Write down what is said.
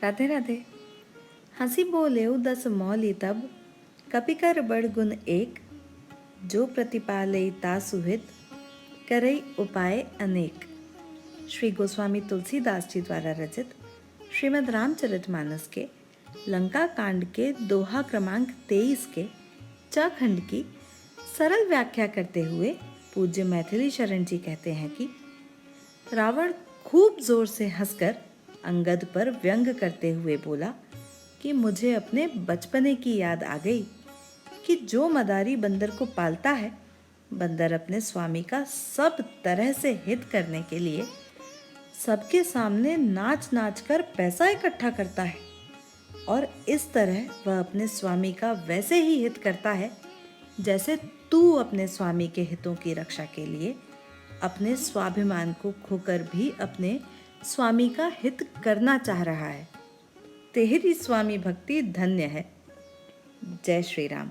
राधे राधे। हंसी बोले दस मौली तब, कपिकर बड़ गुण एक, जो प्रतिपाले तासुहित, करई उपाय अनेक। श्री गोस्वामी तुलसीदास जी द्वारा रचित श्रीमद् रामचरितमानस के लंका कांड के दोहा क्रमांक 23 के च खंड की सरल व्याख्या करते हुए पूज्य मैथिली शरण जी कहते हैं कि रावण खूब जोर से हंसकर अंगद पर व्यंग करते हुए बोला कि मुझे अपने बचपने की याद आ गई कि जो मदारी बंदर को पालता है, बंदर अपने स्वामी का सब तरह से हित करने के लिए सबके सामने नाच नाच कर पैसा इकट्ठा करता है और इस तरह वह अपने स्वामी का वैसे ही हित करता है जैसे तू अपने स्वामी के हितों की रक्षा के लिए अपने स्वाभिमान को खोकर भी अपने स्वामी का हित करना चाह रहा है। तेरी स्वामी भक्ति धन्य है। जय श्री राम।